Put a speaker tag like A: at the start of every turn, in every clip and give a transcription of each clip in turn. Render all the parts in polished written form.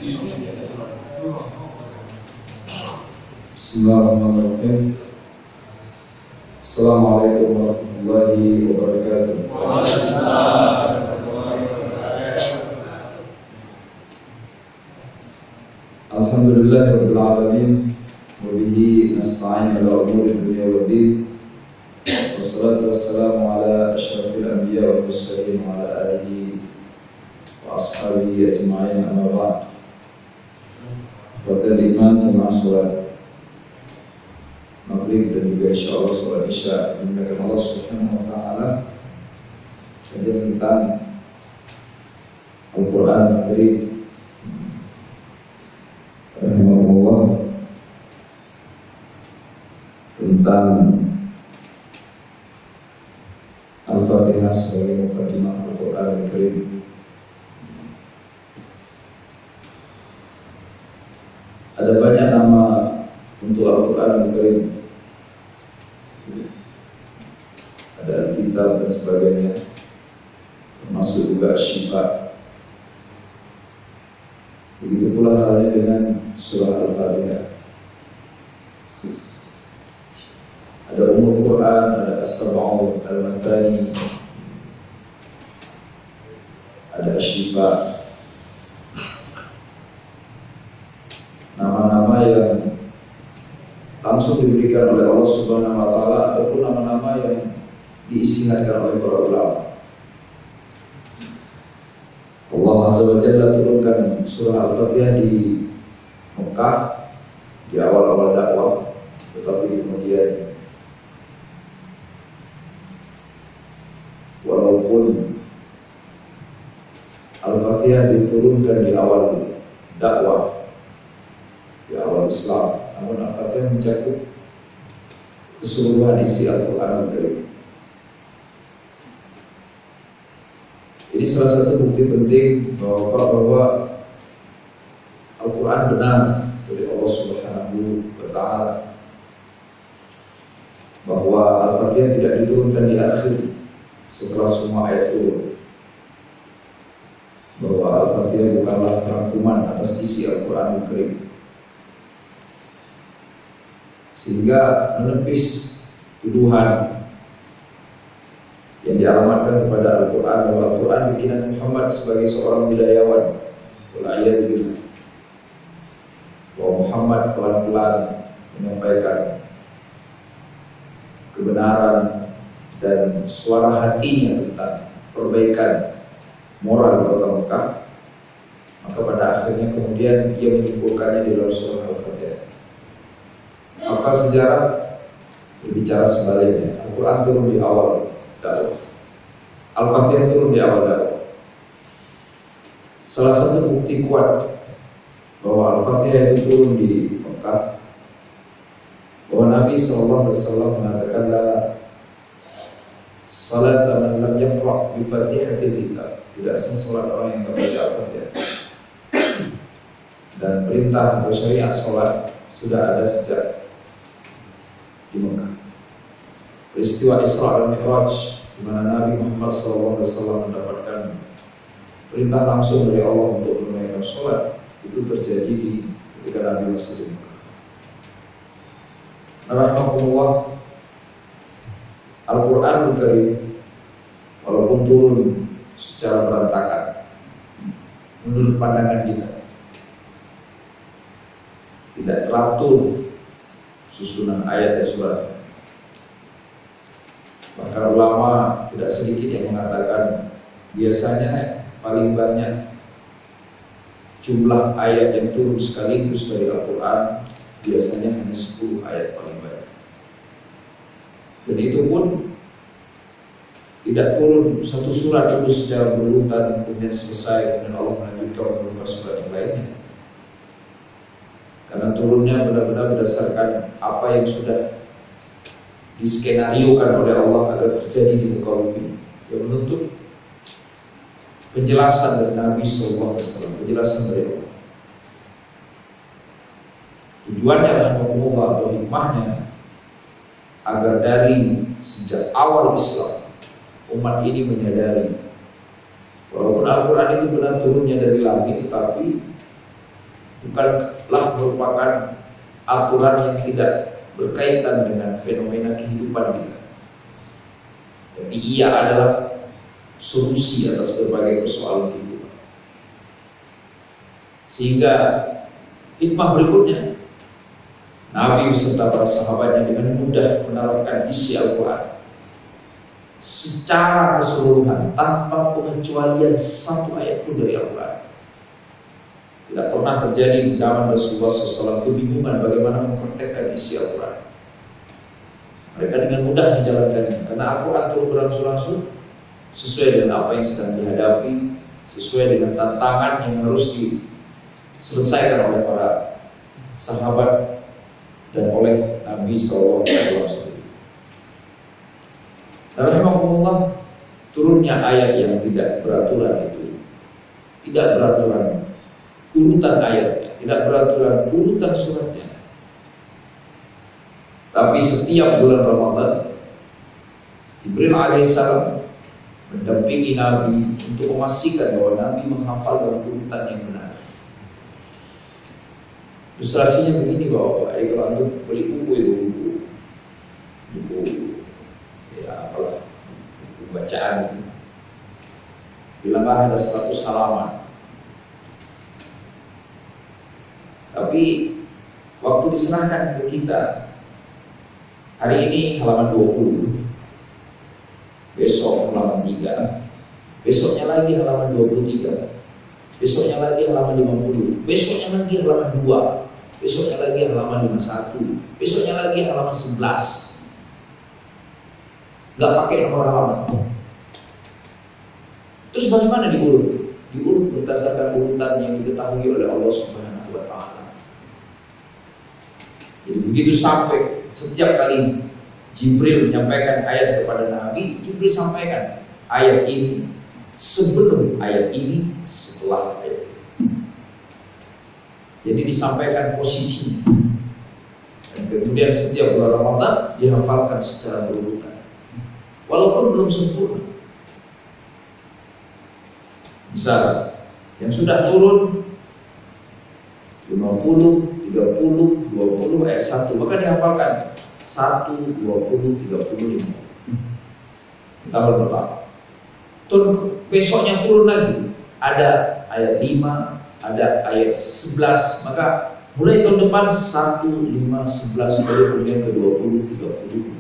A: Bismillahirrahmanirrahim. Assalamualaikum warahmatullahi wabarakatuh. Alhamdulillahirabbil alamin wa bihi nasta'in ala umuri dunya waddin. Wassalatu wassalamu ala asyrafil anbiya wal mursalin wa ala alihi wa ashabihi ajma'in, amma ba'd. Pada iman jemaah salat maghrib dan juga insyaallah salat isya dimuliakan Allah Subhanahu wa taala. Kajian tentang Al-Qur'an Al-Karim rahimahullah, tentang Al-Fatihah sebagai muqaddimah Al-Qur'an Al-Karim. Ada banyak nama untuk Al-Quran Al-Karim, ada Al-Kitab dan sebagainya, termasuk juga Syifa. Begitu pula halnya dengan surah Al-Fatihah. Ada Ummul Quran, ada As-Sab'un, Al-Mathani, ada Syifa. Nama-nama yang langsung diberikan oleh Allah Subhanahu wa taala ataupun nama-nama yang diistihadkan oleh para ulama. Allah Azza wa Jalla turunkan surah Al-Fatihah di Mekah di awal-awal dakwah, tetapi kemudian walaupun Al-Fatihah diturunkan di awal dakwah, di awal Islam, namun Al-Fatihah mencakup keseluruhan isi Al-Quran Al-Karim. Ini salah satu bukti penting bahwa Al-Quran benar dari Allah Subhanahu wa taala, bahwa Al-Fatihah tidak diturunkan di akhir setelah semua ayat turun, bahwa Al-Fatihah bukanlah rangkuman atas isi Al-Quran Al-Karim, sehingga menepis tuduhan yang dialamatkan kepada Al-Quran bahwa Al-Quran bikinan Muhammad sebagai seorang budayawan. Ayat begitu, bahwa Muhammad pelan-pelan menyampaikan kebenaran dan suara hatinya tentang perbaikan moral di kota Mekah, maka pada akhirnya kemudian ia menyimpulkannya di dalam surah Al-Fatihah. Maka sejarah berbicara sebaliknya. Al-Quran turun di awal dakwah, Al-Fatihah turun di awal dakwah. Salah satu bukti kuat bahwa Al-Fatihah itu turun di Mekah, bahwa Nabi SAW mengatakan, la salat man lam yaqra' bi Fatihatil kitab, tidak sah salat orang yang tidak baca Al-Fatihah. Dan perintah atau syariat salat sudah ada sejak di Mekah. Peristiwa Isra dan Mi'raj, di mana Nabi Muhammad SAW mendapatkan perintah langsung dari Allah untuk menunaikan sholat, itu terjadi ketika Nabi masih di Mekah. Rahmatullah, Al-Quran Al-Karim walaupun turun secara berantakan menurut pandangan kita, tidak teratur susunan ayat dan surat. Bahkan ulama tidak sedikit yang mengatakan biasanya paling banyak jumlah ayat yang turun sekaligus dari Al-Quran biasanya hanya 10 ayat paling banyak. Dan itu pun tidak turun satu surat dulu secara berurutan kemudian selesai, kemudian Allah melanjutkan berupa surat yang lainnya. Karena turunnya benar-benar berdasarkan apa yang sudah diskenariokan oleh Allah agar terjadi di muka bumi, yang menuntut penjelasan dari Nabi SAW, penjelasan dari Allah. Tujuannya rahmatullah atau hikmahnya agar dari sejak awal Islam umat ini menyadari walaupun Al-Quran itu benar turunnya dari langit, tetapi bukanlah merupakan aturan yang tidak berkaitan dengan fenomena kehidupan kita, tapi ia adalah solusi atas berbagai persoalan kehidupan. Sehingga hikmah berikutnya, Nabi beserta para sahabatnya dengan mudah menerapkan isi Al-Quran secara keseluruhan tanpa pengecualian satu ayat pun dari Al-Quran. Tidak pernah terjadi di zaman Rasulullah SAW kebingungan bagaimana mempraktekkan isi Al-Quran. Mereka dengan mudah menjalankannya karena Al-Quran turun berangsur-angsur sesuai dengan apa yang sedang dihadapi, sesuai dengan tantangan yang harus diselesaikan oleh para sahabat dan oleh Nabi SAW. Dan rahimahullah, turunnya ayat yang tidak beraturan itu, tidak beraturan urutan ayatnya, tidak beraturan urutan suratnya, tapi setiap bulan Ramadan Jibril alaihissalam mendampingi Nabi untuk memastikan bahwa Nabi menghafal dalam urutan yang benar. Ilustrasinya begini bahwa kalau anda beli buku ya apalah, buku bacaan gitu. Bilanglah ada 100 halaman, tapi waktu diserahkan ke kita, hari ini halaman 20, besok halaman 3, besoknya lagi halaman 23, besoknya lagi halaman 50, besoknya lagi halaman 2, besoknya lagi halaman 51, besoknya lagi halaman 11. Gak pakai nomor halaman. Terus bagaimana diurut? Diurut berdasarkan urutan yang diketahui oleh Allah Subhanahu wa Ta'ala. Jadi begitu sampai setiap kali Jibril menyampaikan ayat kepada Nabi, Jibril sampaikan ayat ini sebelum ayat ini, setelah ayat ini. Jadi disampaikan posisinya. Dan kemudian setiap bulan Ramadan dihafalkan secara berurutan, walaupun belum sempurna. Misal yang sudah turun 50, 30, 20 ayat 1, maka dihafalkan 1, 20, 30, 50. Kita berdoa. Turun besoknya turun lagi, ada ayat 5, ada ayat 11, maka mulai tahun depan 1, 5, 11, kemudian ke 20, 30.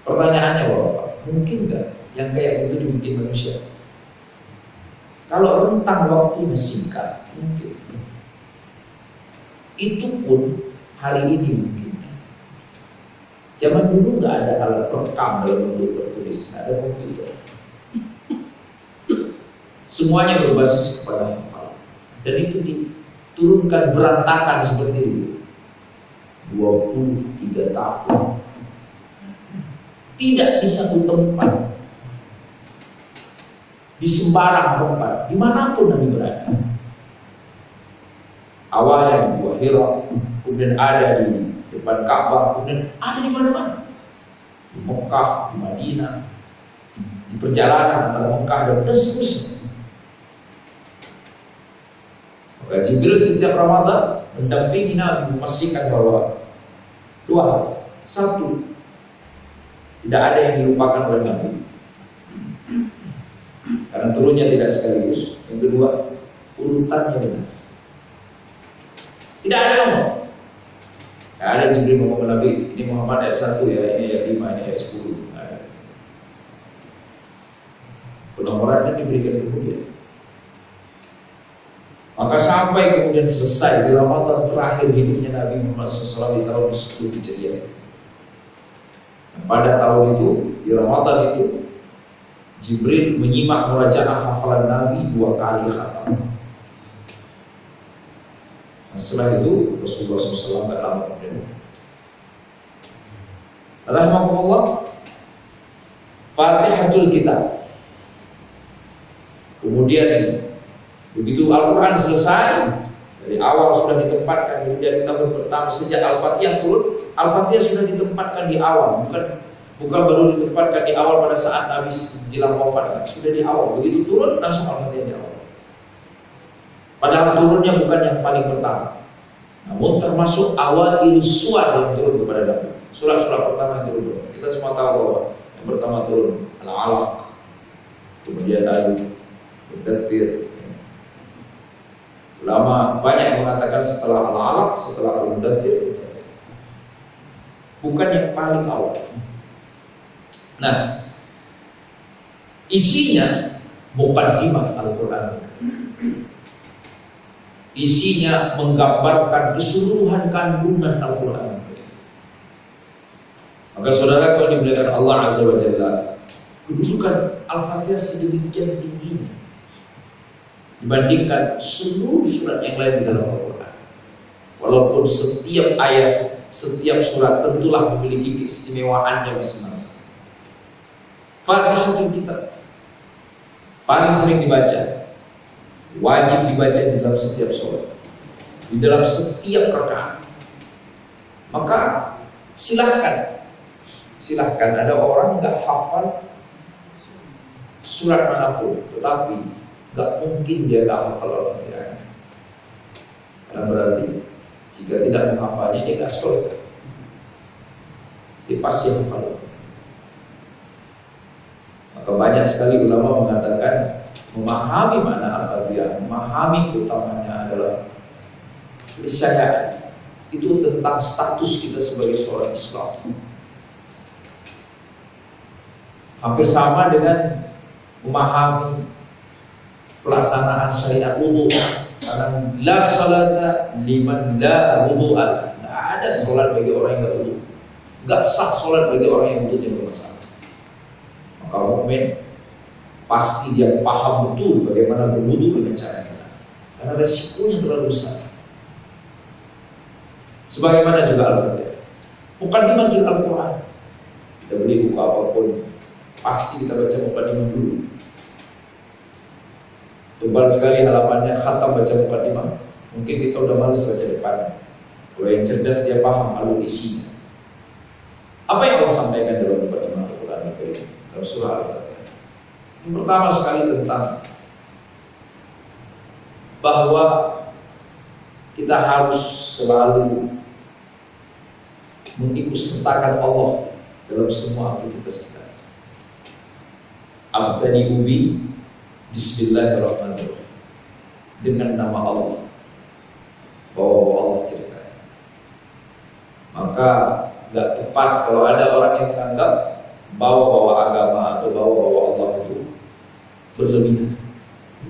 A: Pertanyaannya Bapak, mungkin nggak yang kayak gitu dibikin manusia? Kalau rentang waktunya singkat, mungkin. Itu pun hari ini mungkin. Zaman dulu nggak ada alat perekam dalam bentuk tertulis, nggak ada komputer. Semuanya berbasis kepada hafal, dan itu diturunkan berantakan seperti itu. 23 tahun. Tidak di satu tempat, di sembarang tempat, dimanapun Nabi berada. Awalnya di Gua Hira, kemudian ada di depan Ka'bah, kemudian ada di mana-mana, di Mekah, di Madinah, di perjalanan antara Mekah dan seterusnya. Maka Jibril setiap Ramadan mendampingi Nabi, memastikan bahwa dua hal. Satu, tidak ada yang dilupakan oleh Nabi karena turunnya tidak sekaligus. Yang kedua, urutannya benar. Tidak ada nomor. Tidak ada Jibril ngomong ke Nabi, ini Muhammad ayat 1 ya, ini ayat 5, ini ayat 10. Penomorannya diberikan kemudian. Maka sampai kemudian selesai di Ramadan terakhir hidupnya Nabi Muhammad SAW di tahun 10 Hijriah. Pada tahun itu, di Ramadan itu, Jibril menyimak murajaah hafalan Nabi 2 kali khatam. Nah, setelah itu Rasulullah SAW tidak lama kemudian. Rahimahullah, Fatihatul Kitab. Kemudian begitu Al-Quran selesai, dari awal sudah ditempatkan, kemudian kita pertama sejak Al-Fatihah turun, Al-Fatihah sudah ditempatkan di awal, bukan baru ditempatkan di awal pada saat Nabi jelang wafat, sudah di awal. Begitu turun langsung Al-Fatihah di awal. Padahal turunnya bukan yang paling pertama, namun termasuk awal suar yang turun kepada Nabi. Surat-surat pertama yang turun. Kita semua tahu bahwa yang pertama turun Al-Alaq, kemudian Al-Mudaththir. Ulama banyak yang mengatakan setelah Al-Alaq, setelah Al-Mudaththir, bukan yang paling awal. Nah, isinya muqaddimah Al-Quran. Isinya menggambarkan keseluruhan kandungan Al-Quran. Maka saudara, kalau dimuliakan Allah Azza wa Jalla, kedudukan Al-Fatihah sedemikian tingginya dibandingkan seluruh surat yang lain di dalam Al-Quran. Walaupun setiap ayat, setiap surat tentulah memiliki keistimewaannya masing-masing. Fatihatul Kitab paling sering dibaca, wajib dibaca di dalam setiap sholat, di dalam setiap rakaat. Maka silahkan ada orang nggak hafal surat manapun, tetapi nggak mungkin dia nggak hafal Al-Fatihah. Karena berarti jika tidak menghafalnya dia nggak sholat, dia pasti hafal. Maka banyak sekali ulama mengatakan memahami makna Al-Fatihah, memahami utamanya adalah keniscayaan. Itu tentang status kita sebagai seorang Islam. Hampir sama dengan memahami pelaksanaan syariat wudu. Karena la salata liman la wudu'a. Tidak ada sholat bagi orang yang nggak wudu. Nggak sah sholat bagi orang yang wudunya bermasalah. Maka mukmin pasti dia paham betul bagaimana berwudu dengan cara kita. Karena resikonya terlalu besar. Sebagaimana juga Al-Fatihah. Muqaddimah Al-Quran. Kita beli buku apapun, pasti kita baca muqaddimah dulu. Tebal sekali halamannya, khatam baca muqaddimah. Mungkin kita udah malas baca depannya. Kalau yang cerdas dia paham alur isinya. Apa yang Allah sampaikan dalam muqaddimah Al-Quran dalam surah Al-Fatihah? Yang pertama sekali tentang bahwa kita harus selalu mengikutsertakan Allah dalam semua aktivitas kita. Abdani ubi Bismillahirrahmanirrahim, dengan nama Allah, bahwa Allah ceritanya. Maka gak tepat kalau ada orang yang menganggap bawa agama atau bawa Allah itu berlebihan.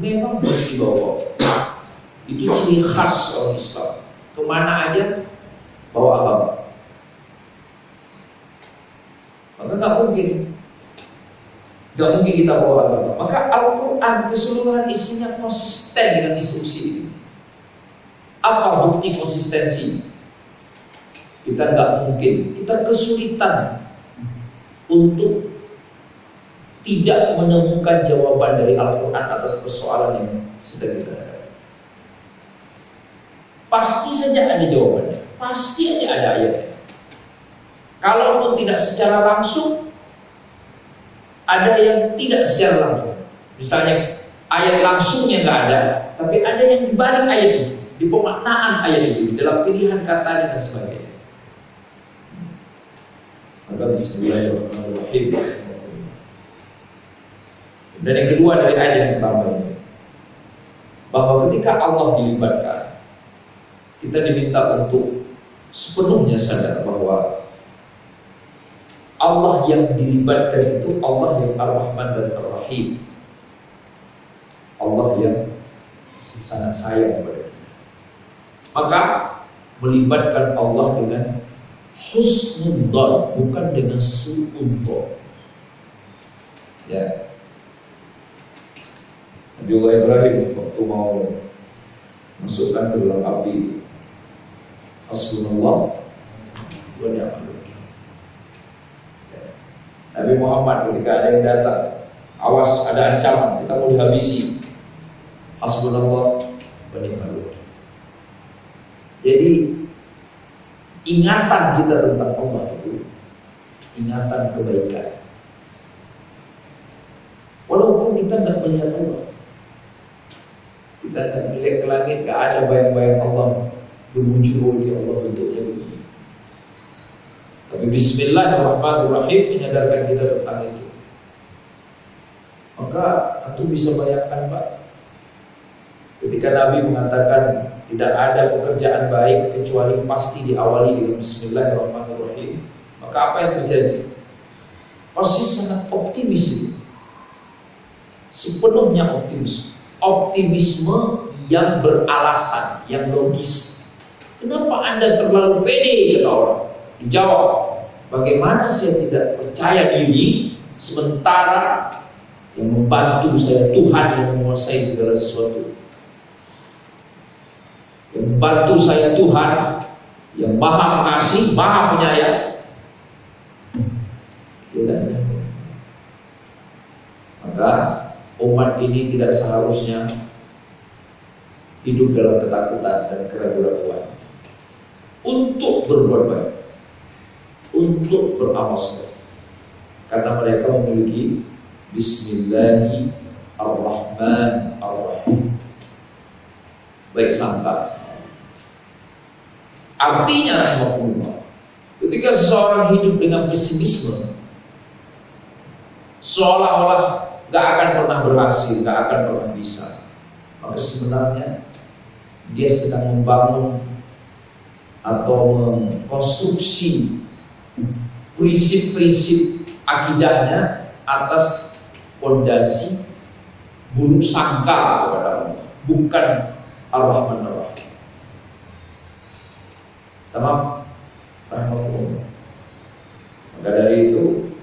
A: Memang harus dibawa. Itu ciri khas orang Islam. Kemana aja bawa agama. Maka gak mungkin kita bawa agama. Maka Al-Quran keseluruhan isinya konsisten dengan instruksi ini. Apa bukti konsistensi? Kita gak mungkin, kita kesulitan untuk tidak menemukan jawaban dari Al-Quran atas persoalan yang sedang kita hadapi. Pasti saja ada jawabannya, pasti aja ada ayatnya. Kalaupun tidak secara langsung, ada yang tidak secara langsung. Misalnya ayat langsungnya nggak ada, tapi ada yang dibalik ayat itu, di pemaknaan ayat itu, dalam pilihan kata dan sebagainya. Maka Bismillahirrahmanirrahim. Dan yang kedua dari ayat yang pertama ini, bahwa ketika Allah dilibatkan, kita diminta untuk sepenuhnya sadar bahwa Allah yang dilibatkan itu Allah yang Ar-Rahman dan Ar-Rahim. Allah yang sangat sayang kepada kita. Maka melibatkan Allah dengan husnul dzan, bukan dengan su'ul dzan. Ya. Nabi Allah Ibrahim waktu mau masukkan ke dalam api, hasbunallah wa ni'mal wakil. Nabi Muhammad ketika ada yang datang, awas ada ancaman, kita mau dihabisi, hasbunallah wa ni'mal wakil. Jadi ingatan kita tentang Allah itu ingatan kebaikan. Walaupun kita tidak melihat Allah, Kita tak melihat ke langit, gak ada bayang-bayang Allah berwujud di Allah bentuknya begini. Tapi Bismillahirrahmanirrahim menyadarkan kita tentang itu. Maka antum bisa bayangkan Pak, ketika Nabi mengatakan tidak ada pekerjaan baik kecuali pasti diawali dengan Bismillahirrahmanirrahim, maka apa yang terjadi? Pasti sangat optimis, sepenuhnya optimis. Optimisme yang beralasan, yang logis. Kenapa Anda terlalu pede, kata orang? Dijawab, bagaimana saya tidak percaya diri sementara yang membantu saya Tuhan yang menguasai segala sesuatu, yang membantu saya Tuhan yang maha mengasihi, maha penyayang. Ya kan? Maka umat ini tidak seharusnya hidup dalam ketakutan dan keraguan-keraguan untuk berbuat baik, untuk beramal soleh, karena mereka memiliki Bismillahirrahmanirrahim. Baik sangka. Artinya, ketika seseorang hidup dengan pesimisme, seolah-olah gak akan pernah berhasil, gak akan pernah bisa, maka sebenarnya dia sedang membangun atau mengkonstruksi prinsip-prinsip akidahnya atas fondasi buruk sangka kepada Allah, bukan Ar-Rahman Ar-Rahim. Tamam, rahmatullah. Maka dari itu,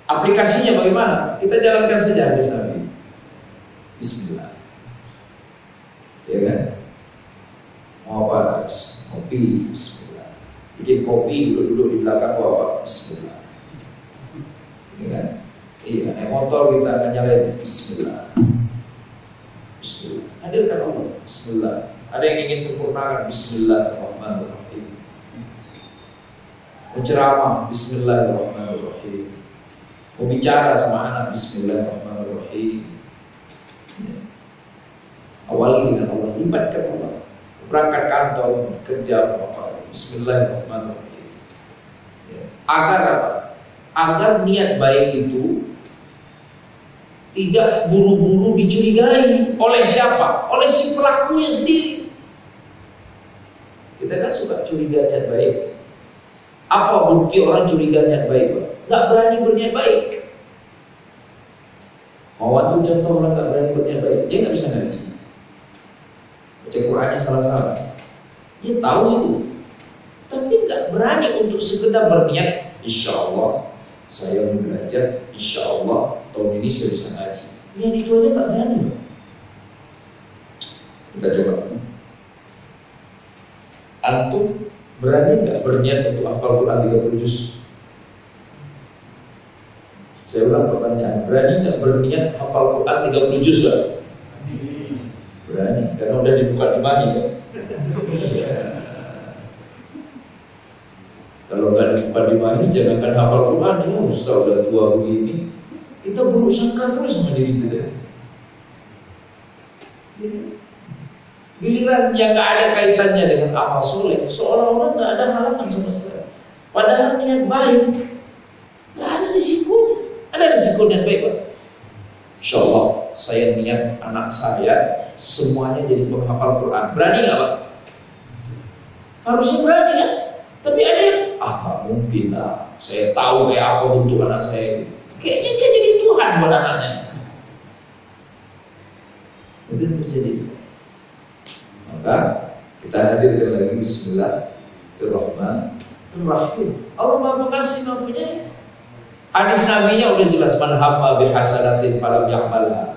A: aplikasinya bagaimana? Kita jalankan saja hadis Nabi. Bismillah. Ya kan? Mau apa? Kopi. Bismillah. Bikin kopi, duduk-duduk di belakang bawa Bismillah. Ini kan? Iya, naik motor kita menyalain Bismillah. Bismillah. Hadirkan Allah. Bismillah. Ada yang ingin sempurnakan Bismillahirrahmanirrahim. Menceramah Bismillahirrahmanirrahim. Mau bicara sama anak Bismillahirrahmanirrahim. Ya. Awali dengan Allah, libatkan Allah. Berangkat kantor, kerja apa, Bismillahirrahmanirrahim. Ya. Agar apa? Agar niat baik itu tidak buru-buru dicurigai. Oleh siapa? Oleh si pelakunya sendiri. Kita kan suka curiga niat baik. Apa bukti orang curiga niat baik? Gak berani berniat baik. Mau itu contoh orang gak berani berniat baik, dia gak bisa ngaji, baca Qurannya salah-salah. Dia tahu itu, tapi gak berani untuk sekedar berniat, insya Allah saya mau belajar, insya Allah tahun ini saya bisa ngaji. Yang itu aja gak berani loh. Kita coba. Antum berani gak berniat untuk hafal Quran 30 juz? Saya ulang pertanyaan, berani gak berniat hafal Quran 30 juz gak? Berani, karena udah dibuka di Mahi kan? Kalau gak dibuka di Mahi, jangankan hafal Quran, ya Ustaz udah tua begini, kita buruk sangka terus sama diri kita. Giliran yang gak ada kaitannya dengan amal soleh, seolah-olah gak ada halangan sama sekali. Padahal niat baik, gak ada risikonya. Ada risiko niat baik, Pak. Insya Allah saya niat anak saya semuanya jadi penghafal Quran. Berani gak, Pak? Harusnya berani kan? Tapi ada yang gak mungkin lah. Saya tahu kayak apa bentuk anak saya. Kayaknya dia jadi Tuhan buat anaknya. Itu yang terjadi. Maka kita hadirkan lagi Bismillahirrahmanirrahim. Allah Maha Pengasih Maha Penyayang. Hadis Nabi-nya udah jelas, man hamma bihasanatin falam ya'malha.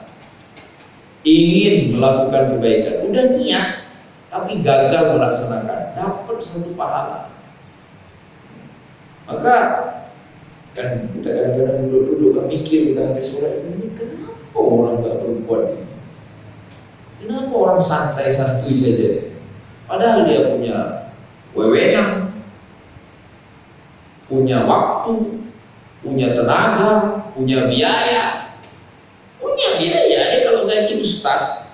A: Ingin melakukan kebaikan, udah niat tapi gagal melaksanakan, dapat satu pahala. Maka kan kita kadang-kadang duduk-duduk kan mikir, kita habis sholat ini, kenapa orang gak berbuat ini? Kenapa orang santai-santai saja? Padahal dia punya wewenang, punya waktu, punya tenaga, punya biaya. Dia kalau gaji ustaz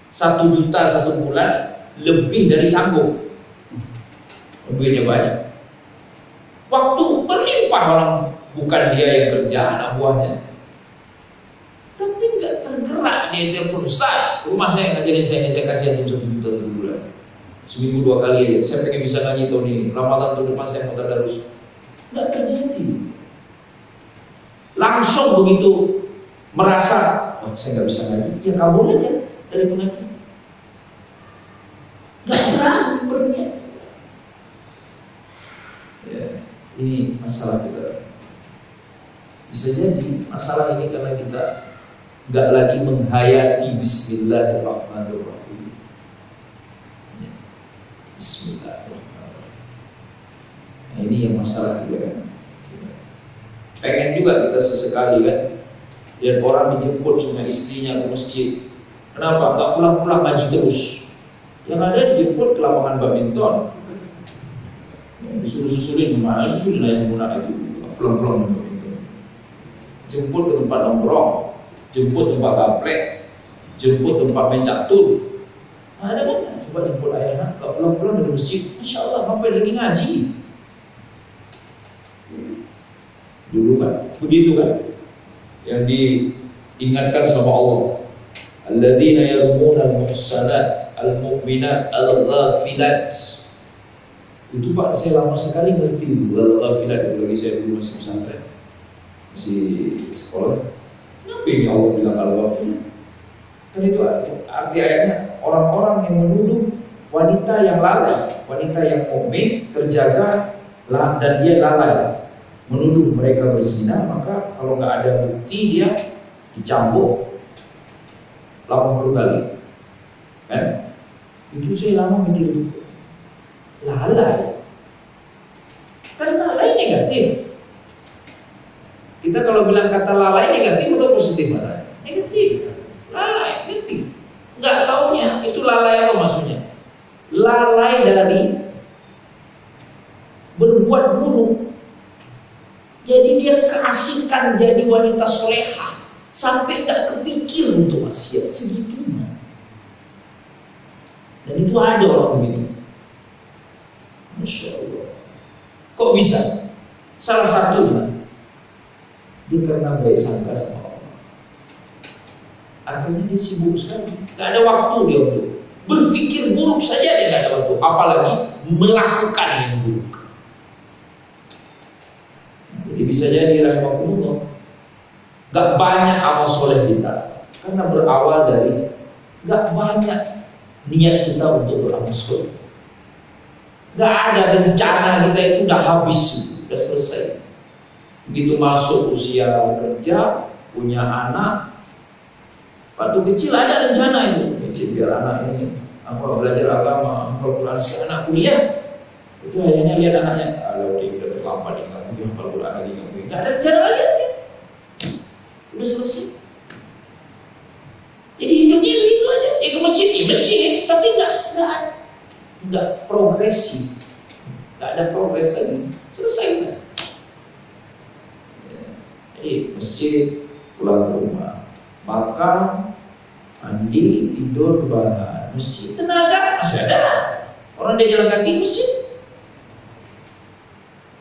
A: 1 juta 1 bulan lebih dari sanggup. Duitnya banyak. Waktu berlimpah, orang bukan dia yang kerja, anak buahnya. Tapi nggak tergerak, dia telepon, Ustaz, rumah saya ngajarin saya ini, saya kasih 1 juta 1 bulan. Seminggu 2 kali aja. Saya pengen bisa ngaji tahun ini. Ramadan tahun depan saya mau tadarus. Nggak terjadi. Langsung begitu merasa, oh, saya nggak bisa ngaji, ya kabur aja dari pengajian. Nggak berani berniat. Ya, ini masalah kita. Bisa jadi masalah ini karena kita nggak lagi menghayati Bismillahirrahmanirrahim. Ya. Bismillahirrahmanirrahim. Nah, ini yang masalah kita kan. Pengen juga kita sesekali kan lihat orang dijemput sama istrinya ke masjid. Kenapa? Gak pulang-pulang ngaji terus. Yang ada dijemput ke lapangan badminton. Disuruh-susurin gimana? Susurin aja guna itu. Pulang-pulang badminton. Jemput ke tempat nongkrong, jemput tempat gaplek, jemput tempat main catur. Nah, ada kan? Coba jemput ayah, gak pulang-pulang dari masjid. Masya Allah, sampai lagi ngaji. Dulu kan, begitu kan, yang diingatkan sama Allah. Alladzina yarmuna al-muhsanat al-mu'minat al-ghafilat. Itu Pak, saya lama sekali ngerti al-ghafilat itu lagi saya dulu masih pesantren, masih sekolah. Kenapa ini Allah bilang al-ghafilat? Kan itu arti ayatnya orang-orang yang menuduh wanita yang lalai, wanita yang mukmin terjaga dan dia lalai, menuduh mereka berzina, maka kalau nggak ada bukti dia dicambuk 80 kali, kan? Itu saya lama mikir itu, lalai, kan lalai negatif. Kita kalau bilang kata lalai negatif atau positif mana? Negatif, lalai negatif. Nggak taunya itu lalai apa maksudnya? Lalai dari berbuat buruk. Jadi dia keasikan jadi wanita solehah sampai gak kepikir untuk maksiat segitunya. Dan itu ada orang begitu. Masya Allah. Kok bisa? Salah satunya dia karena baik sangka sama Allah. Akhirnya dia sibuk sekali. Gak ada waktu dia untuk berpikir buruk saja, dia gak ada waktu. Apalagi melakukan yang buruk. Jadi bisa jadi rahimahullah gak banyak amal soleh kita karena berawal dari gak banyak niat kita untuk beramal soleh. Gak ada rencana kita itu udah habis, udah selesai. Begitu masuk usia kerja, punya anak, waktu kecil ada rencana itu, kecil biar anak ini belajar agama, Al-Quran, sekarang anak kuliah. Itu akhirnya lihat anaknya, kalau dia udah terlambat dia nggak mungkin hafal Quran lagi, nggak ada cara lagi, udah selesai. Jadi hidupnya begitu aja, ya ke masjid, tapi nggak progresif, nggak ada progres lagi, selesai kan? Jadi masjid, pulang ke rumah, makan, mandi, tidur, rebahan, masjid, tenaga masih ada, orang dia jalan kaki masjid.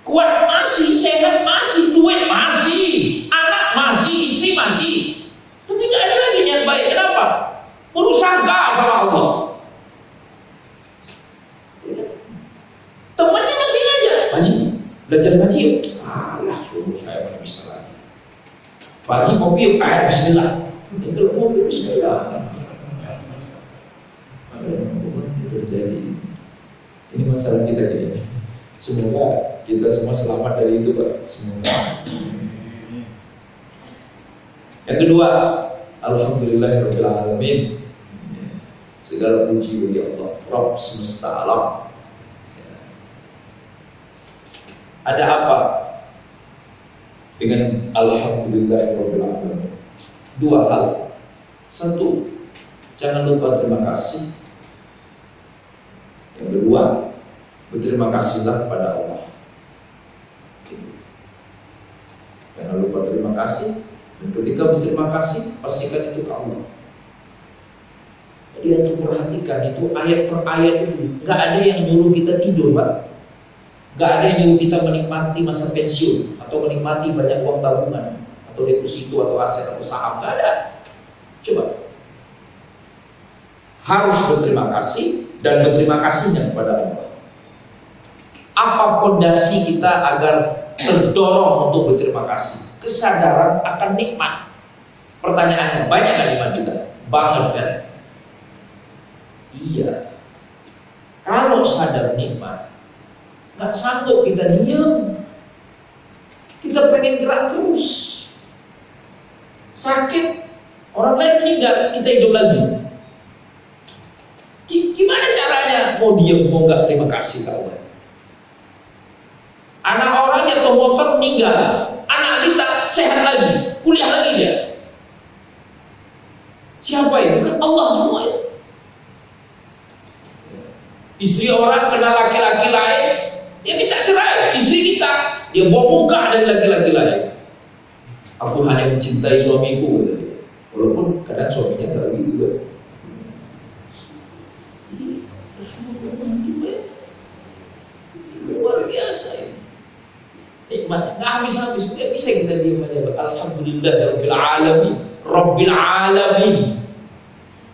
A: Kuat masih, sehat masih, duit masih, anak masih, istri masih. Tapi gak ada lagi niat baik. Kenapa? Buruk sangka sama Allah. Temannya masih ngajak, Haji, belajar ngaji yuk. Alah, suruh saya mana bisa lagi. Haji kopi yuk, bismillah. Kalau mobil bismillah. Ini terjadi. Ini masalah kita kayaknya. Semoga kita semua selamat dari itu, Pak. Semoga. Yang kedua, alhamdulillahirabbil alamin. Segala puji bagi Allah, Rabb semesta alam. Ada apa dengan alhamdulillahirabbil alamin? Dua hal. Satu, jangan lupa terima kasih. Yang kedua, berterima kasihlah kepada Allah. Jangan lupa terima kasih. Dan ketika berterima kasih, pastikan itu ke Allah. Jadi untuk perhatikan itu ayat per ayat itu, nggak ada yang nyuruh kita tidur, Pak. Nggak ada yang nyuruh kita menikmati masa pensiun atau menikmati banyak uang tabungan atau deposito atau aset atau saham, nggak ada. Coba, harus berterima kasih dan berterima kasihnya kepada Allah. Apa fondasi kita agar terdorong untuk berterima kasih? Kesadaran akan nikmat. Pertanyaannya, banyak kan nikmat kita? Banget kan? Iya. Kalau sadar nikmat, nggak sanggup kita diam. Kita pengen gerak terus. Sakit, orang lain meninggal, kita hidup lagi. Gimana caranya mau diam, mau nggak terima kasih ke Allah? Anak orang jatuh motor meninggal, anak kita sehat lagi, kuliah lagi dia. Siapa itu? Kan Allah semua itu. Istri orang kena laki-laki lain, dia minta cerai. Istri kita, dia bawa muka dari laki-laki lain. Aku hanya mencintai suamiku, kata dia. Walaupun kadang suaminya nggak begitu kan. Luar biasa ini. Nikmat nggak habis-habis. Nggak bisa kita diam aja. Alhamdulillah Rabbil Alamin. Rabbil Alamin.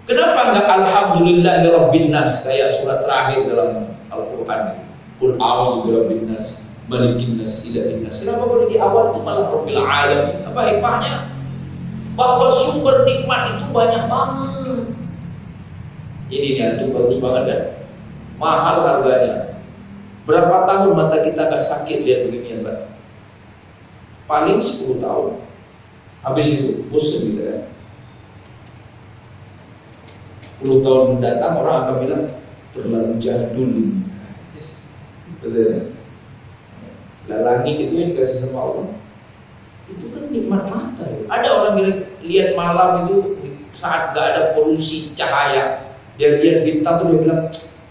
A: Kenapa enggak Alhamdulillah Rabbin Nas kayak surat terakhir dalam Al-Quran? Qul a'udzu birabbin nas, malikin nas, ilahin nas. Kenapa kalau di awal itu malah Rabbil Alamin? Apa hikmahnya? Bahwa sumber nikmat itu banyak banget. Ini nih, itu bagus banget kan? Mahal harganya. Berapa tahun mata kita gak sakit lihat beginian, Pak? Paling 10 tahun. Habis itu bosan gitu kan? 10 tahun mendatang orang akan bilang terlalu jadul. Betul. Lah langit itu yang dikasih sama Allah, itu kan nikmat mata ya. Ada orang bilang lihat malam itu saat gak ada polusi cahaya, dia lihat bintang tuh dia bilang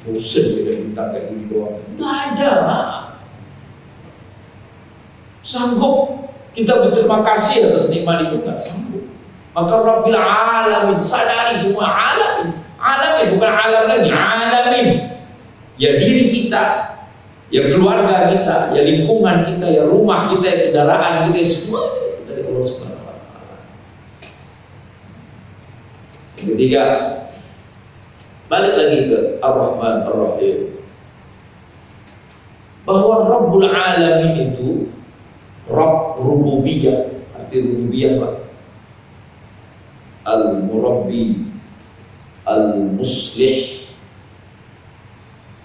A: bosan lihat bintang kayak gini doang. Gak ada. Sanggup kita berterima kasih atas nikmat itu? Gak sanggup. Maka Rabbil Alamin, sadari semua alamin. Alamin bukan alam lagi, alamin. Ya diri kita, ya keluarga kita, ya lingkungan kita, ya rumah kita, ya kendaraan kita, semua dari Allah Subhanahu wa taala. Ketiga, balik lagi ke Ar-Rahman Ar-Rahim. Bahwa Rabbul Alamin itu Rabb rububiyah, arti rububiyah Pak. Al-Murabbi, Al-Muslih,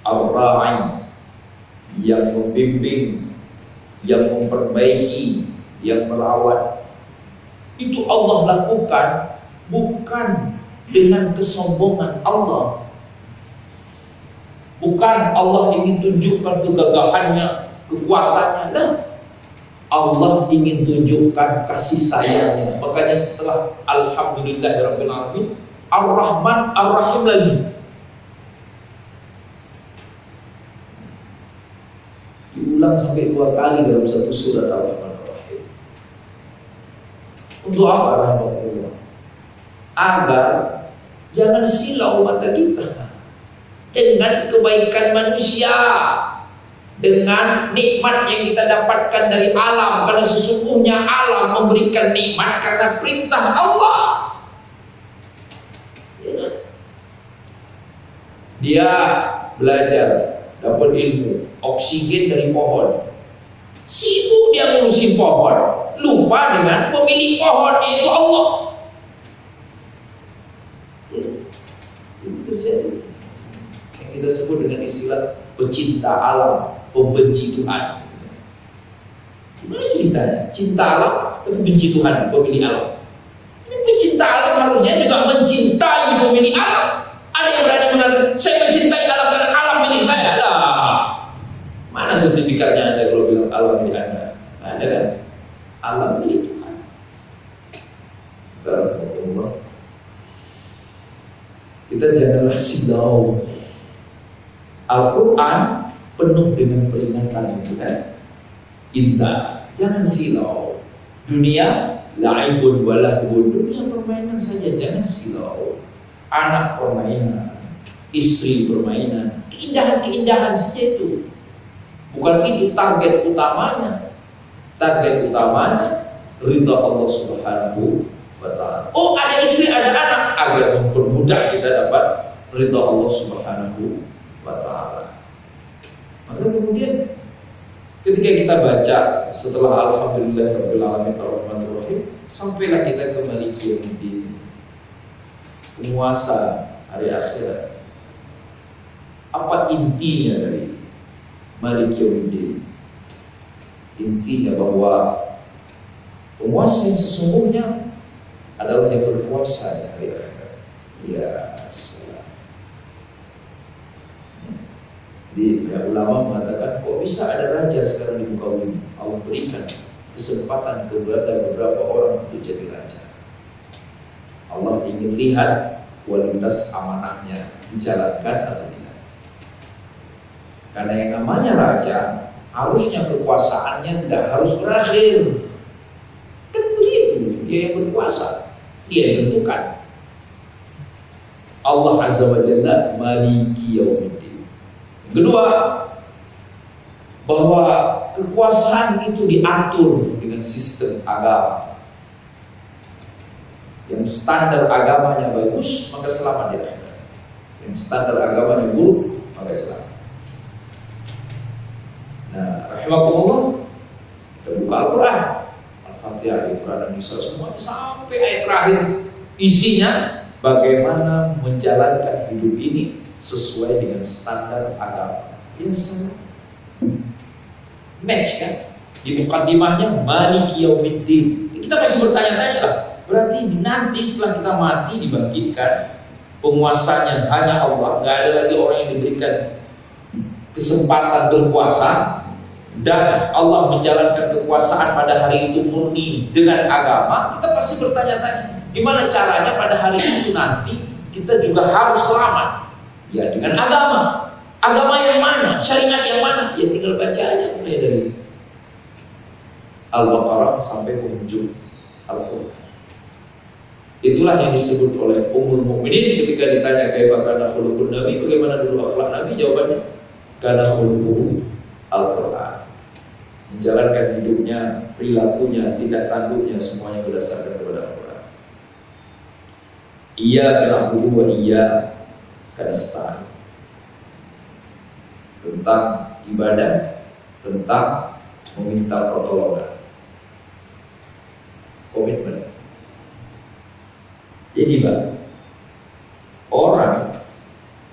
A: Ar-Ra'i, yang membimbing, yang memperbaiki, yang merawat. Itu Allah lakukan bukan dengan kesombongan Allah. Bukan Allah ingin tunjukkan kegagahannya, kekuatannya. Nah, Allah ingin tunjukkan kasih sayangnya. Makanya setelah Alhamdulillahirabbil alamin, Ar-Rahman Ar-Rahim lagi. Diulang sampai 2 kali dalam satu surat Ar-Rahman Ar-Rahim. Untuk apa rahmatullah? Agar jangan silau mata kita dengan kebaikan manusia, dengan nikmat yang kita dapatkan dari alam, karena sesungguhnya alam memberikan nikmat karena perintah Allah. Dia belajar, dapat ilmu, oksigen dari pohon, sibuk dia ngurusin pohon, lupa dengan pemilik pohon, yaitu Allah. Itu terjadi yang kita sebut dengan istilah pecinta alam, pembenci Tuhan. Gimana ceritanya? Cinta alam tapi benci Tuhan, pemilik alam. Ini pencinta alam harusnya juga mencintai pemilik alam. Ada yang berani mengatakan saya mencintai alam karena alam milik saya. Lah, mana sertifikatnya Anda kalau bilang alam milik Anda? Ada kan? Alam milik Tuhan. Allah. Kita janganlah silau. Al-Quran penuh dengan peringatan gitu kan. Indah, jangan silau. Dunia la'ibun walahun, dunia permainan saja, jangan silau. anak permainan, istri permainan, keindahan-keindahan saja itu. Bukan itu target utamanya. Target utamanya ridha Allah Subhanahu wa ta'ala. Oh, ada istri, ada anak, agar mempermudah kita dapat ridha Allah Subhanahu wa ta'ala. Maka kemudian ketika kita baca setelah alhamdulillahirabbil alamin arrahmanir rahim, sampailah kita ke Maliki Yaumiddin, penguasa hari akhirat. Apa intinya dari Maliki Yaumiddin? Intinya bahwa penguasa yang sesungguhnya adalah yang berkuasa di hari akhirat. Ya, salam. Jadi ulama mengatakan, kok bisa ada raja sekarang di muka bumi? Allah berikan kesempatan kepada beberapa orang untuk jadi raja. Allah ingin lihat kualitas amanahnya dijalankan atau tidak. Karena yang namanya raja, harusnya kekuasaannya tidak harus berakhir. Kan begitu, dia yang berkuasa, dia yang tentukan. Allah Azza wa Jalla Maliki Yaumiddin. Yang kedua, bahwa kekuasaan itu diatur dengan sistem agama. Yang standar agamanya bagus, maka selamat di akhirat. Yang standar agamanya buruk, maka celaka. Nah, rahimakumullah, kita buka Al-Quran, Al-Fatihah, Al-Quran, dan Nisa, semuanya sampai ayat terakhir. Isinya bagaimana menjalankan hidup ini sesuai dengan standar agama. Ini sangat match kan? Di mukaddimahnya Maliki Yaumiddin. Kita masih bertanya-tanya lah. Berarti nanti setelah kita mati dibangkitkan, penguasanya hanya Allah, nggak ada lagi orang yang diberikan kesempatan berkuasa, dan Allah menjalankan kekuasaan pada hari itu murni dengan agama. Kita pasti bertanya-tanya, gimana caranya pada hari itu nanti kita juga harus selamat? Ya dengan agama. Agama yang mana? Syariat yang mana? Ya tinggal baca aja mulai dari Al-Baqarah sampai penghujung Al-Quran. Itulah yang disebut oleh Ummul Mukminin ketika ditanya kaifa kana khuluqun Nabi, bagaimana dulu akhlak Nabi, jawabannya kana khuluquhu Al-Quran. Menjalankan hidupnya, perilakunya, tindak tanduknya semuanya berdasarkan kepada Al-Quran. Iyyaka na'budu wa iyyaka nasta'in. Tentang ibadah, tentang meminta pertolongan, komitmen. Jadi orang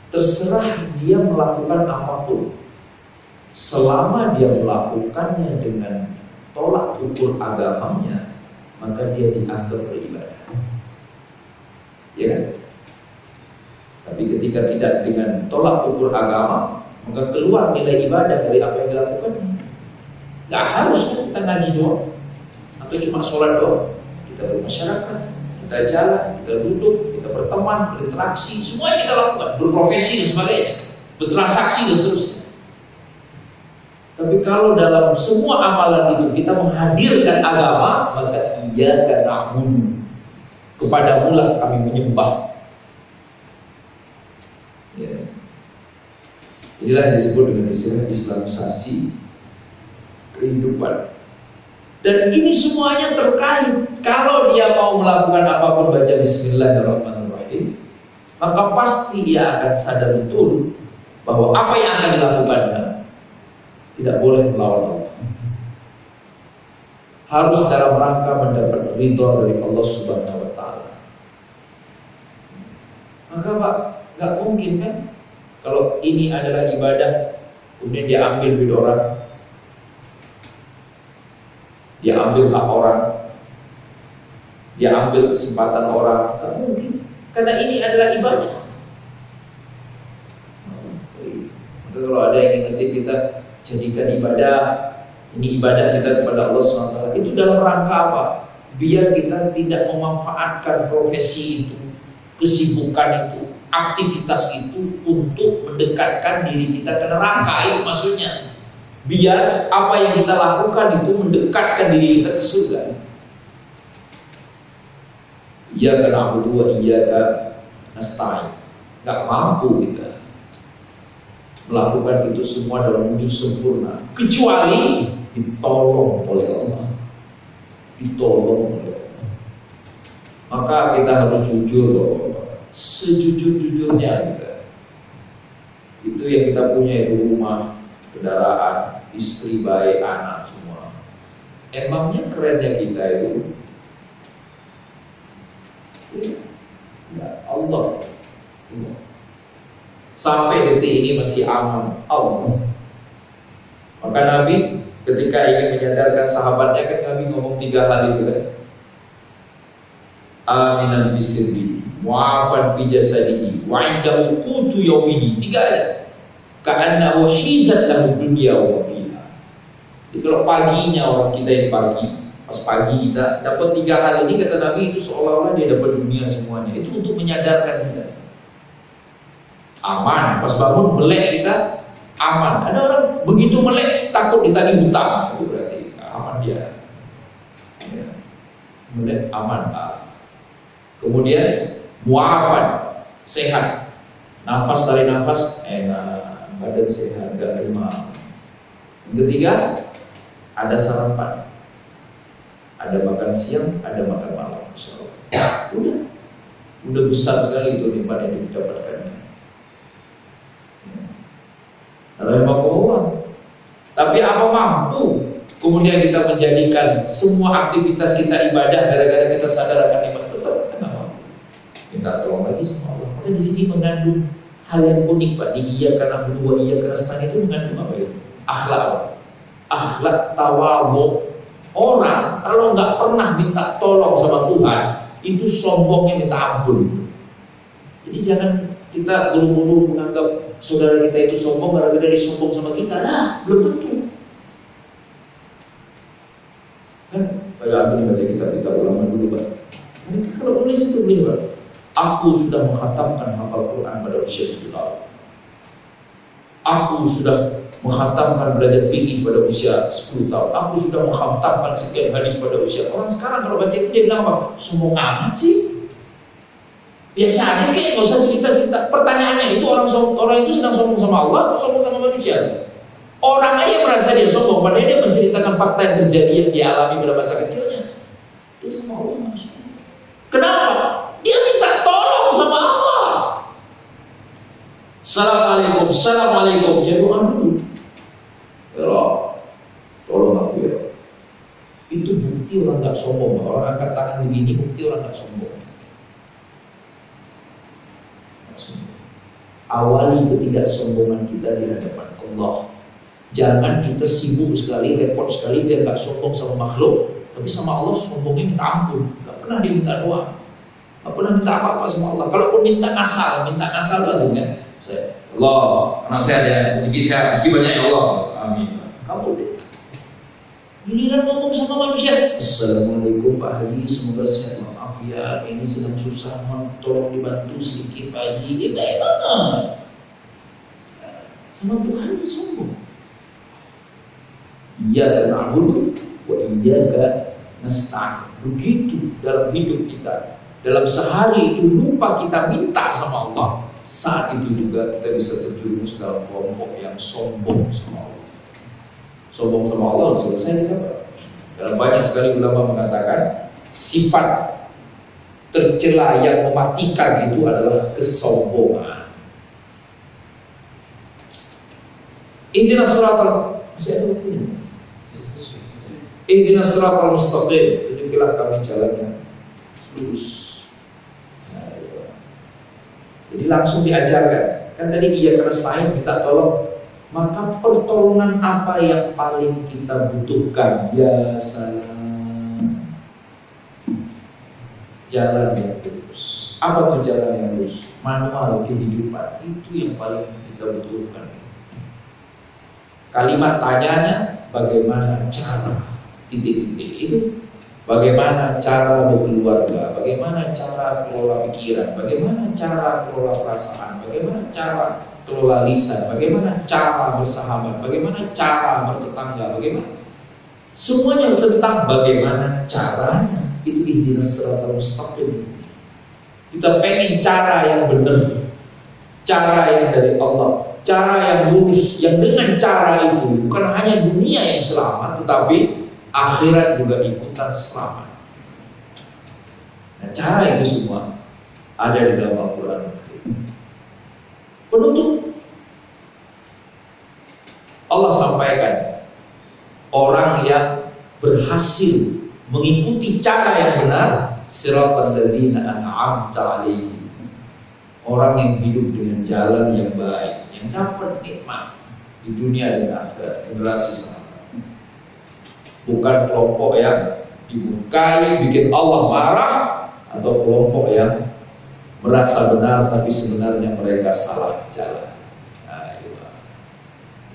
A: terserah dia melakukan apapun, selama dia melakukannya dengan tolak ukur agamanya, maka dia dianggap beribadah. Ya kan? Tapi ketika tidak dengan tolak ukur agama, maka keluar nilai ibadah dari apa yang dilakukannya. Gak harus kan kita ngaji doang, atau cuma sholat doang. Kita bermasyarakat, kita jalan, kita duduk, kita berteman, berinteraksi, semuanya kita lakukan, berprofesi dan sebagainya, bertransaksi dan seterusnya. Tapi kalau dalam semua amalan itu kita menghadirkan agama, maka iyyaka na'budu, kepadamu lah kami menyembah. Ya. Inilah yang disebut dengan istilah Islamisasi kehidupan. Dan ini semuanya terkait. Kalau dia mau melakukan apapun, baca Bismillahirrahmanirrahim, maka pasti dia akan sadar betul bahwa apa yang akan dilakukannya tidak boleh melawan Allah. Harus dalam rangka mendapat ridho dari Allah Subhanahu wa ta'ala. Maka Pak, gak mungkin kan kalau ini adalah ibadah kemudian dia ambil duit orang, dia ambil hak orang, dia ambil kesempatan orang. Gak mungkin, karena ini adalah ibadah. Maka kalau ada yang ngerti kita jadikan ibadah, ini ibadah kita kepada Allah SWT, itu dalam rangka apa? Biar kita tidak memanfaatkan profesi itu, kesibukan itu, aktivitas itu untuk mendekatkan diri kita ke neraka. Itu maksudnya. Biar apa yang kita lakukan itu mendekatkan diri kita ke surga. Iyyaka na'budu wa iyyaka nasta'in. Nggak mampu kita melakukan itu semua dalam wujud sempurna, kecuali ditolong oleh Allah. Ditolong oleh Allah. Maka kita harus jujur bahwa sejujur-jujurnya kita. Itu yang kita punya itu rumah, kendaraan, istri baik, anak semua. Emangnya kerennya kita itu ya Allah. Sampai detik ini masih aman Allah. Maka Nabi ketika ingin menyadarkan sahabatnya kan Nabi ngomong 3 hal itu kan. Aminan fi sirri, mu'afan fi jasadihi, wa 'indahu qutu yaumihi. 3 ayat. Ka'annahu hizat lahu dunya wa fiha. Jadi kalau paginya orang kita yang pagi, pas pagi kita dapat 3 hal ini kata Nabi itu seolah-olah dia dapat dunia semuanya. Itu untuk menyadarkan kita. Aman, pas bangun melek kita aman. Ada orang begitu melek takut ditagih hutang, itu berarti aman dia. Ya. Melek aman. Kemudian muafan, sehat, nafas dari nafas enak, badan sehat, gak demam. Yang ketiga ada sarapan, ada makan siang, ada makan malam. Udah besar sekali itu nikmat yang didapatkannya. Rahimahullah. Tapi apa mampu kemudian kita menjadikan semua aktivitas kita ibadah gara-gara kita sadar akan nikmat? Tetap kita nggak mampu. Minta tolong lagi sama Allah. Maka di sini mengandung hal yang unik Pak. Di iya karena berdua iya karena setengah itu mengandung apa itu? Akhlak tawadhu. Orang kalau nggak pernah minta tolong sama Tuhan itu sombongnya minta ampun. Jadi jangan kita buru-buru menganggap saudara kita itu sombong karena dia disombong sama kita. Nah, belum tentu. Kan kayak antum baca kitab ulama dulu Pak. Mereka kalau nulis itu begini Pak. Aku sudah menghatamkan hafal Quran pada usia 7 tahun. Aku sudah menghatamkan belajar fikih pada usia 10 tahun. Aku sudah menghatamkan sekian hadis pada usia. Orang sekarang kalau baca itu dia bilang apa? Sombong amat sih. Biasa aja kayak nggak usah cerita-cerita. Pertanyaannya itu orang itu sedang sombong sama Allah atau sombong sama manusia? Orang aja merasa dia sombong, padahal dia menceritakan fakta yang terjadi yang dia alami pada masa kecilnya. Dia sama Allah manusia. Kenapa? Dia minta tolong sama Allah. Assalamualaikum, ya doa dulu. Ya tolong aku ya. Itu bukti orang nggak sombong. Orang angkat tangan begini bukti orang nggak sombong. Awali ketidaksombongan kita di hadapan Allah. Jangan kita sibuk sekali, repot sekali biar gak sombong sama makhluk, tapi sama Allah sombongnya minta ampun. Gak pernah diminta doa, gak pernah minta apa-apa sama Allah. Kalaupun minta ngasal lalu kan, Allah, anak saya ada rezeki sehat, rezeki banyak ya Allah, amin. Kamu deh. Giliran ngomong sama manusia, Assalamualaikum Pak Haji, semoga sehat. Maaf ya, ini sedang susah, tolong dibantu sedikit Pak Haji. Dia baik banget. Sama Tuhan dia sombong. Iyyaka na'budu wa iyyaka nasta'in. Begitu dalam hidup kita. Dalam sehari itu lupa kita minta sama Allah. Saat itu juga kita bisa terjerumus dalam kelompok yang sombong sama Allah. Sombong sama Allah selesai kita. Dalam banyak sekali ulama mengatakan sifat tercela yang mematikan itu adalah kesombongan. Ihdinas siratal mustaqim. Tunjukilah kami jalan yang lurus. Jadi langsung diajarkan. Kan tadi iya karena selain minta tolong. Maka pertolongan apa yang paling kita butuhkan? Ya salam. Jalan yang lurus. Apa tuh jalan yang lurus? Manual kehidupan. Itu yang paling kita butuhkan. Kalimat tanyanya bagaimana cara titik-titik itu. Bagaimana cara berkeluarga, bagaimana cara kelola pikiran, bagaimana cara kelola perasaan, bagaimana cara kelola lisan, bagaimana cara bersahabat, bagaimana cara bertetangga, bagaimana semuanya tentang bagaimana caranya. Itu ihdinas siratal mustaqim. kita pengen cara yang benar, cara yang dari Allah, cara yang lurus, yang dengan cara itu bukan hanya dunia yang selamat, tetapi akhirat juga ikutan selamat. Nah, cara itu semua ada di dalam Al-Quran. Penutup, Allah sampaikan orang yang berhasil mengikuti cara yang benar, siratal ladzina an'amta 'alaihim, orang yang hidup dengan jalan yang baik, yang dapat nikmat di dunia dan akhirat, generasi selamat. Bukan kelompok yang dimurkai, bikin Allah marah, atau kelompok yang merasa benar tapi sebenarnya mereka salah jalan.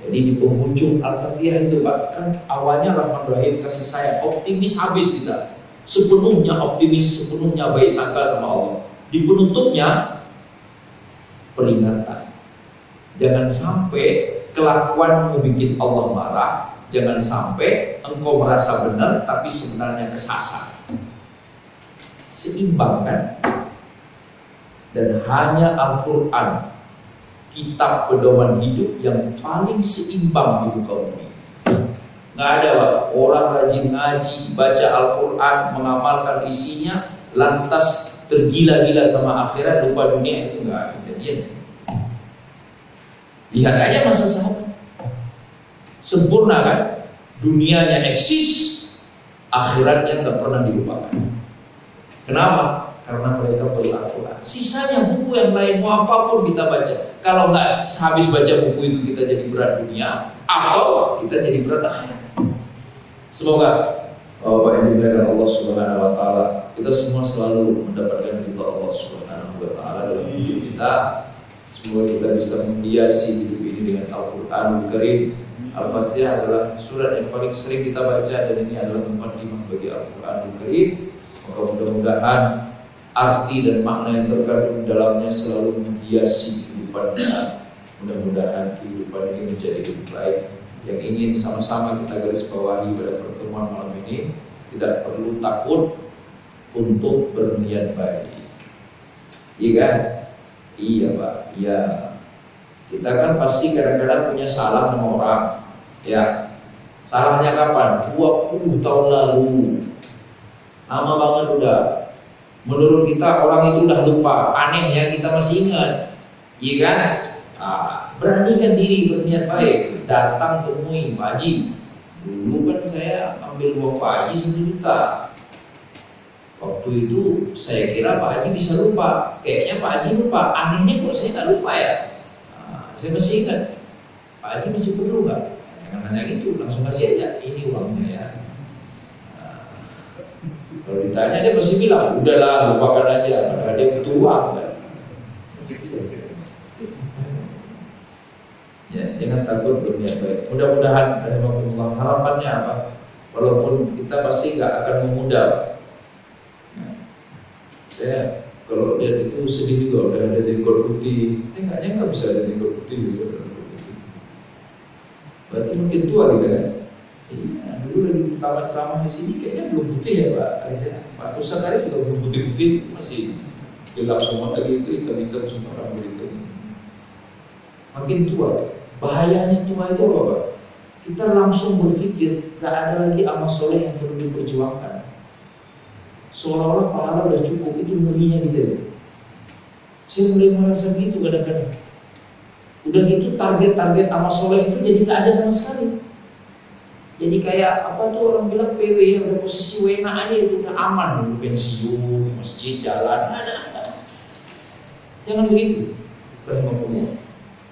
A: Jadi di penghujung Al-Fatihah itu Pak, kan awalnya Rahman Rahim, kasih sayang, optimis habis kita, sepenuhnya optimis, sepenuhnya baik sangka sama Allah. Di penutupnya peringatan, jangan sampai kelakuanmu bikin Allah marah. Jangan sampai engkau merasa benar tapi sebenarnya kesasar. Seimbang kan? Dan hanya Al-Quran, kitab pedoman hidup yang paling seimbang di muka bumi. Nggak ada Pak, orang rajin ngaji, baca Al-Quran, mengamalkan isinya, lantas tergila-gila sama akhirat, lupa dunia, itu nggak ada kejadian. Lihat aja masa sahabat, sempurna kan? Dunianya eksis, akhiratnya nggak pernah dilupakan. Kenapa? Karena mereka Al-Quran. Sisanya buku yang lain, mau apapun kita baca, kalau nggak habis baca buku itu kita jadi berat dunia atau kita jadi berat akhirat. Semoga Bapak yang dimuliakan Allah Subhanahu Wa Taala, kita semua selalu mendapatkan ridha Allah Subhanahu Wa Taala dalam hidup kita. Semoga kita bisa menghiasi hidup ini dengan Al-Quranul Karim. Al-Fatihah adalah surat yang paling sering kita baca, dan ini adalah muqaddimah bagi Al-Quranul Karim. Maka mudah-mudahan arti dan makna yang terkandung dalamnya selalu menghiasi kehidupan kita. Mudah-mudahan kehidupan ini menjadi lebih baik. Yang ingin sama-sama kita garis bawahi pada pertemuan malam ini, tidak perlu takut untuk berniat baik. Iya kan? Iya Pak, iya. Kita kan pasti kadang-kadang punya salah sama orang. Ya, salahnya kapan? 20 tahun lalu. Lama banget udah. Menurut kita orang itu udah lupa. Anehnya kita masih ingat. Iya kan? Nah, beranikan diri berniat baik. Datang temui Pak Haji. Dulu kan saya ambil uang Pak Haji 1 juta. Waktu itu saya kira Pak Haji bisa lupa. Kayaknya Pak Haji lupa. Anehnya kok saya nggak lupa ya. Nah, saya masih ingat. Pak Haji masih perlu nggak? Jangan nanya gitu, langsung kasih aja. Ini uangnya ya. Nah, kalau ditanya dia masih bilang, udahlah lupakan aja. Padahal dia butuh uang kan. Ya, jangan takut berniat baik. Mudah-mudahan rahimahullah, harapannya apa? Walaupun kita pasti nggak akan memudar. Nah, saya kalau lihat itu sedih juga, udah ada jenggot putih. Saya nggak nyangka bisa ada jenggot putih gitu. Berarti mungkin tua gitu kan? Iya, dulu lagi pertama ceramah di sini kayaknya belum putih ya Pak Arisya. Pak Ustaz Aris sudah belum putih-putih, masih gelap semua lagi, itu hitam-hitam semua rambut itu. Makin tua. Bahayanya tua itu apa Pak? Kita langsung berpikir gak ada lagi amal soleh yang perlu diperjuangkan. Seolah-olah pahala udah cukup, itu ngerinya gitu. Saya mulai merasa gitu kadang-kadang. Udah gitu target-target amal soleh itu jadi gak ada sama sekali. Jadi kayak apa tuh orang bilang PW yang udah posisi wena aja itu udah aman, dulu pensiun, masjid, jalan, ada. Jangan begitu. Rahimahullah.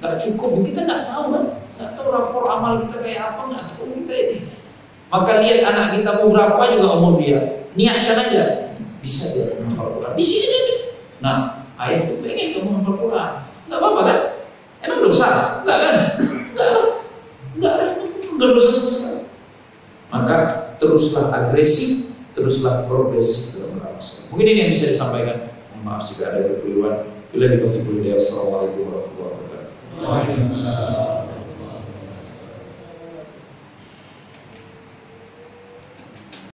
A: Gak cukup, kita gak tahu kan, gak tahu rapor amal kita kayak apa, gak tahu kita ini. Maka lihat anak kita mau berapa juga umur dia, niatkan aja, bisa dia menghafal Quran, bisa aja. Nah, ayah tuh pengen kamu menghafal Quran, gak apa-apa kan? Emang dosa? Enggak kan? Enggak dosa sama sekali. Maka teruslah agresif, teruslah progresif dalam beramal. Mungkin ini yang bisa disampaikan. Mohon maaf jika ada kekeliruan. Bila kita fikir dia, assalamualaikum warahmatullahi wabarakatuh.